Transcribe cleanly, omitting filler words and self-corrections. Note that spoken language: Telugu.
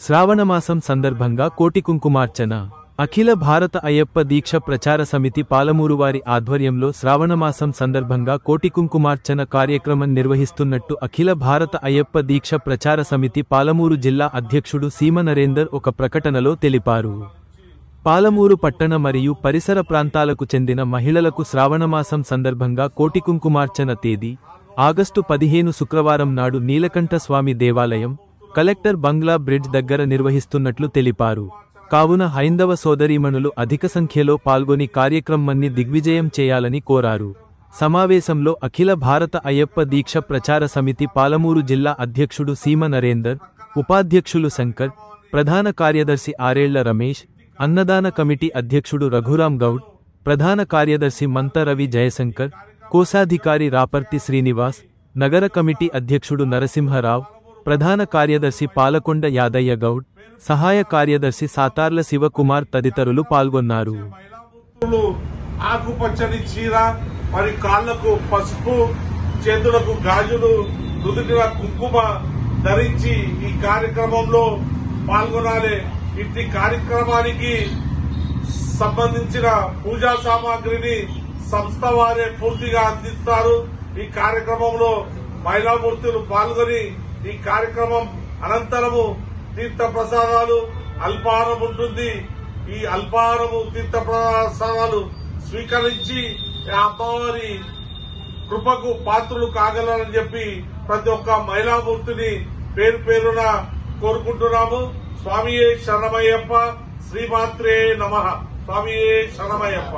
శ్రావణమాసం సందర్భంగా కోటి కుంకుమార్చన. అఖిల భారత అయ్యప్ప దీక్ష ప్రచార సమితి పాలమూరు వారి ఆధ్వర్యంలో శ్రావణమాసం సందర్భంగా కోటి కుంకుమార్చన కార్యక్రమం నిర్వహిస్తున్నట్టు అఖిల భారత అయ్యప్ప దీక్ష ప్రచార సమితి పాలమూరు జిల్లా అధ్యక్షుడు సీమ నరేందర్ ఒక ప్రకటనలో తెలిపారు. పాలమూరు పట్టణ మరియు పరిసర ప్రాంతాలకు చెందిన మహిళలకు శ్రావణమాసం సందర్భంగా కోటి కుంకుమార్చన తేదీ ఆగస్టు 15 శుక్రవారం నాడు నీలకంఠ స్వామి దేవాలయం, కలెక్టర్ బంగ్లా బ్రిడ్జ్ దగ్గర నిర్వహిస్తున్నట్లు తెలిపారు. కావున హైందవ సోదరీమణులు అధిక సంఖ్యలో పాల్గొని కార్యక్రమాన్ని దిగ్విజయం చేయాలని కోరారు. సమావేశంలో అఖిల భారత అయ్యప్ప దీక్ష ప్రచార సమితి పాలమూరు జిల్లా అధ్యక్షుడు సీమ నరేందర్, ఉపాధ్యక్షులు శంకర్, ప్రధాన కార్యదర్శి ఆరేళ్ల రమేష్, అన్నదాన కమిటీ అధ్యక్షుడు రఘురాం గౌడ్, ప్రధాన కార్యదర్శి మంత రవి జయశంకర్, కోశాధికారి రాపర్తి శ్రీనివాస్, నగర కమిటీ అధ్యక్షుడు నరసింహరావు, ప్రధాన కార్యదర్శి పాలకొండ యాదయ్య గౌడ్, సహాయ కార్యదర్శి సాతార్ల శివకుమార్ తదితరులు పాల్గొన్నారు. ఆకుపచ్చని చీర, మరి కాళ్లకు పసుపు, చేతులకు గాజులు, నుదుటిన కుంకుమ ధరించి ఈ కార్యక్రమంలో పాల్గొనాలి. ఇట్టి కార్యక్రమానికి సంబంధించిన పూజా సామాగ్రిని సంస్థ వారే పూర్తిగా అందిస్తారు. ఈ కార్యక్రమంలో మహిళామూర్తులు పాల్గొని ఈ కార్యక్రమం అనంతరము తీర్థ ప్రసాదాలు, అల్పాహారం ఉంటుంది. ఈ అల్పాహారము, తీర్థ ప్రసాదాలు స్వీకరించి అమ్మవారి కృపకు పాత్రులు కాగలరని చెప్పి ప్రతి ఒక్క మహిళామూర్తిని పేరు పేరున కోరుకుంటున్నాము. స్వామియే శరణమయ్యప్ప, శ్రీమాత్రే నమః. స్వామియే శరణమయ్యప్ప.